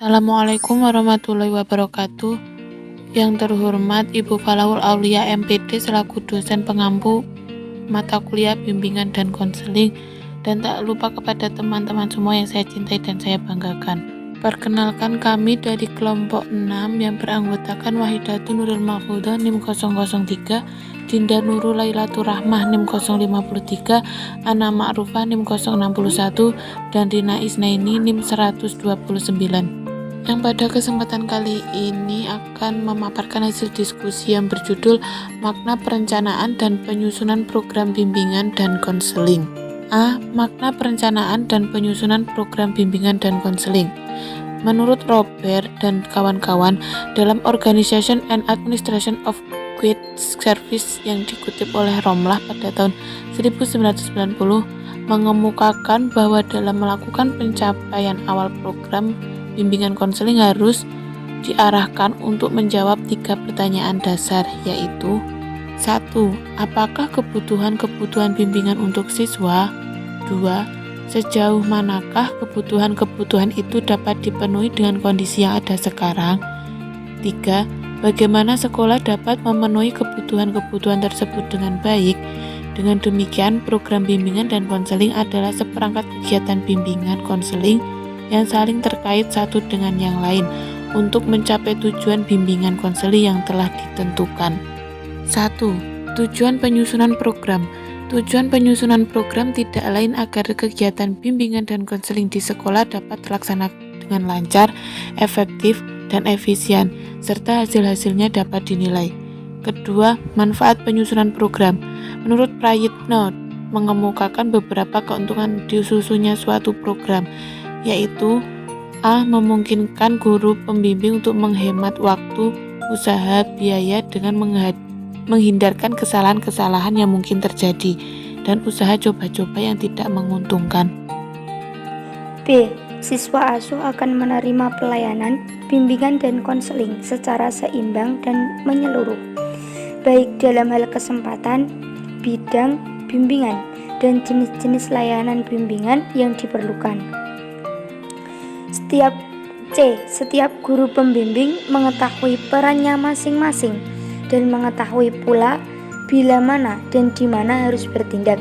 Assalamualaikum warahmatullahi wabarakatuh. Yang terhormat Ibu Falahul Aulia MPD selaku dosen pengampu mata kuliah bimbingan dan konseling, dan tak lupa kepada teman-teman semua yang saya cintai dan saya banggakan. Perkenalkan, kami dari kelompok 6 yang beranggotakan Wahidatun Nurul Mahfudah NIM 003, Dinda Nurul Lailatul Rahmah NIM 053, Ana Ma'rufah NIM 061, dan Rina Isnaini NIM 129. Yang pada kesempatan kali ini akan memaparkan hasil diskusi yang berjudul Makna Perencanaan dan Penyusunan Program Bimbingan dan Konseling. A. Makna perencanaan dan penyusunan program bimbingan dan konseling. Menurut Robert dan kawan-kawan, dalam Organization and Administration of Quid Service yang dikutip oleh Romlah pada tahun 1990, mengemukakan bahwa dalam melakukan pencapaian awal program bimbingan konseling harus diarahkan untuk menjawab 3 pertanyaan dasar, yaitu 1. Apakah kebutuhan-kebutuhan bimbingan untuk siswa? 2. Sejauh manakah kebutuhan-kebutuhan itu dapat dipenuhi dengan kondisi yang ada sekarang? 3. Bagaimana sekolah dapat memenuhi kebutuhan-kebutuhan tersebut dengan baik? Dengan demikian, program bimbingan dan konseling adalah seperangkat kegiatan bimbingan konseling yang saling terkait satu dengan yang lain untuk mencapai tujuan bimbingan konseling yang telah ditentukan. 1. Tujuan penyusunan program. Tujuan penyusunan program tidak lain agar kegiatan bimbingan dan konseling di sekolah dapat terlaksana dengan lancar, efektif, dan efisien, serta hasil-hasilnya dapat dinilai. Kedua, manfaat penyusunan program. Menurut Prayitno, mengemukakan beberapa keuntungan disusunnya suatu program, yaitu A. Memungkinkan guru pembimbing untuk menghemat waktu, usaha, biaya dengan menghindarkan kesalahan-kesalahan yang mungkin terjadi dan usaha coba-coba yang tidak menguntungkan. B. Siswa asuh akan menerima pelayanan, bimbingan dan konseling secara seimbang dan menyeluruh, baik dalam hal kesempatan, bidang, bimbingan, dan jenis-jenis layanan bimbingan yang diperlukan. Setiap guru pembimbing mengetahui perannya masing-masing dan mengetahui pula bila mana dan di mana harus bertindak.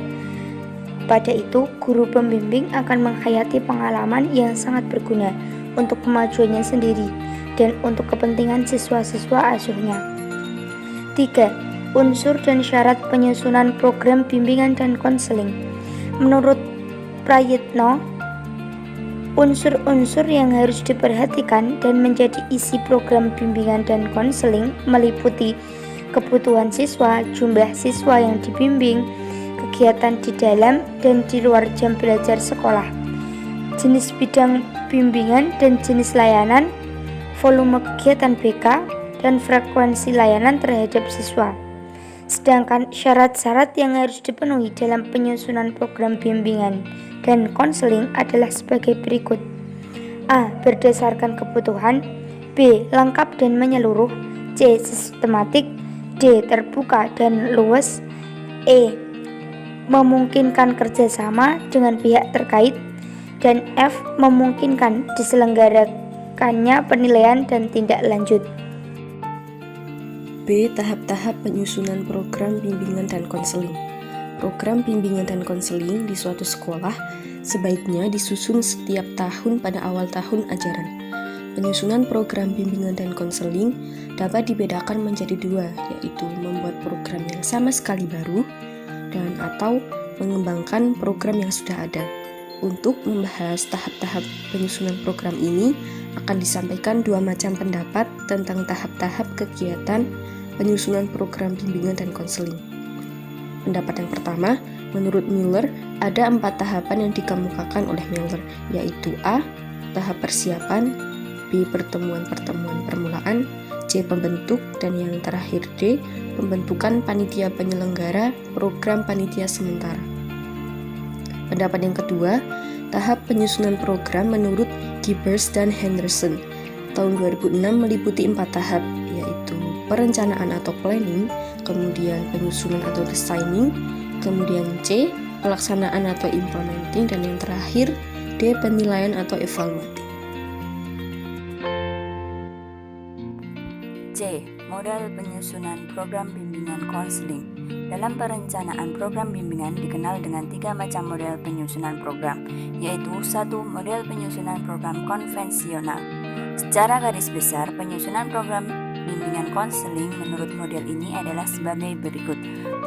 Pada itu, guru pembimbing akan menghayati pengalaman yang sangat berguna untuk kemajuannya sendiri dan untuk kepentingan siswa-siswa asuhnya. 3. Unsur dan syarat penyusunan program bimbingan dan konseling. Menurut Prayitno, unsur-unsur yang harus diperhatikan dan menjadi isi program bimbingan dan konseling meliputi kebutuhan siswa, jumlah siswa yang dibimbing, kegiatan di dalam dan di luar jam belajar sekolah, jenis bidang bimbingan dan jenis layanan, volume kegiatan BK, dan frekuensi layanan terhadap siswa. Sedangkan syarat-syarat yang harus dipenuhi dalam penyusunan program bimbingan dan konseling adalah sebagai berikut. A. Berdasarkan kebutuhan. B. Lengkap dan menyeluruh. C. Sistematik. D. Terbuka dan luas. E. Memungkinkan kerjasama dengan pihak terkait. Dan F. Memungkinkan diselenggarakannya penilaian dan tindak lanjut. B. Tahap-tahap penyusunan program bimbingan dan konseling. Program bimbingan dan konseling di suatu sekolah sebaiknya disusun setiap tahun pada awal tahun ajaran. Penyusunan program bimbingan dan konseling dapat dibedakan menjadi 2, yaitu membuat program yang sama sekali baru dan atau mengembangkan program yang sudah ada. Untuk membahas tahap-tahap penyusunan program ini akan disampaikan 2 macam pendapat tentang tahap-tahap kegiatan penyusunan program bimbingan dan konseling. Pendapat yang pertama, menurut Miller, ada 4 tahapan yang dikemukakan oleh Miller, yaitu A. Tahap persiapan, B. Pertemuan-pertemuan permulaan, C. Pembentuk, dan yang terakhir D. Pembentukan panitia penyelenggara program panitia sementara. Pendapat yang kedua, tahap penyusunan program menurut Gibbers dan Henderson tahun 2006 meliputi 4 tahap, yaitu perencanaan atau planning, kemudian penyusunan atau designing, kemudian C. pelaksanaan atau implementing, dan yang terakhir D. penilaian atau evaluating. C. Model penyusunan program bimbingan konseling. Dalam perencanaan program bimbingan dikenal dengan 3 macam model penyusunan program, yaitu 1. Model penyusunan program konvensional. Secara garis besar, penyusunan program bimbingan konseling menurut model ini adalah sebagai berikut.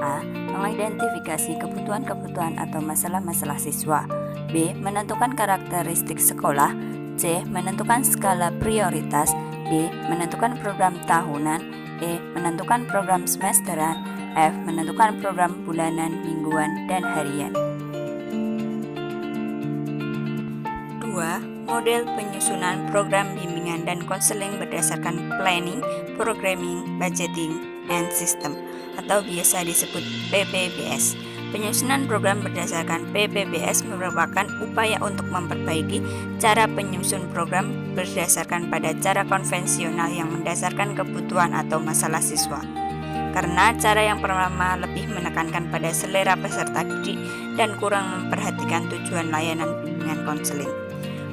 A. Mengidentifikasi kebutuhan-kebutuhan atau masalah-masalah siswa. B. Menentukan karakteristik sekolah. C. Menentukan skala prioritas. D. Menentukan program tahunan. E. Menentukan program semesteran. F. Menentukan program bulanan, mingguan, dan harian. 2. Model penyusunan program bimbingan dan konseling berdasarkan planning, programming, budgeting, and system atau biasa disebut PPBS. Penyusunan program berdasarkan PPBS merupakan upaya untuk memperbaiki cara penyusun program berdasarkan pada cara konvensional yang mendasarkan kebutuhan atau masalah siswa. Karena cara yang pertama lebih menekankan pada selera peserta didik dan kurang memperhatikan tujuan layanan bimbingan konseling.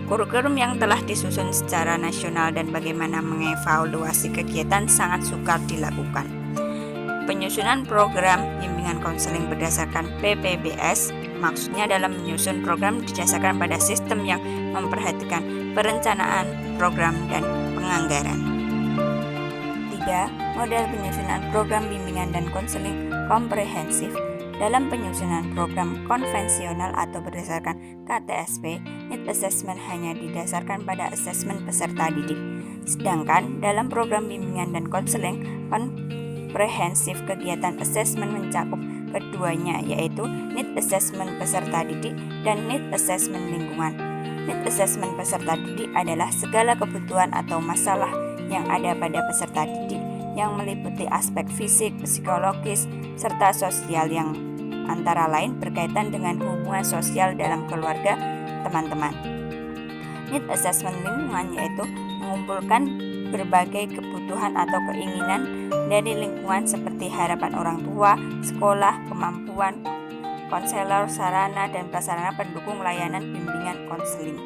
Kurikulum yang telah disusun secara nasional dan bagaimana mengevaluasi kegiatan sangat sukar dilakukan. Penyusunan program bimbingan konseling berdasarkan PPBS maksudnya dalam menyusun program didasarkan pada sistem yang memperhatikan perencanaan, program, dan penganggaran. 3. Model penyusunan program bimbingan dan konseling komprehensif. Dalam penyusunan program konvensional atau berdasarkan KTSP, need assessment hanya didasarkan pada asesmen peserta didik. Sedangkan dalam program bimbingan dan konseling komprehensif, kegiatan asesmen mencakup keduanya, yaitu need assessment peserta didik dan need assessment lingkungan. Need assessment peserta didik adalah segala kebutuhan atau masalah yang ada pada peserta didik yang meliputi aspek fisik, psikologis, serta sosial yang antara lain berkaitan dengan hubungan sosial dalam keluarga teman-teman. Need assessment lingkungan yaitu mengumpulkan berbagai kebutuhan atau keinginan dari lingkungan seperti harapan orang tua, sekolah, kemampuan, konselor, sarana, dan prasarana pendukung layanan bimbingan konseling.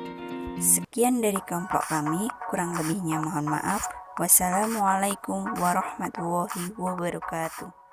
Sekian dari kelompok kami, kurang lebihnya mohon maaf. Wassalamualaikum warahmatullahi wabarakatuh.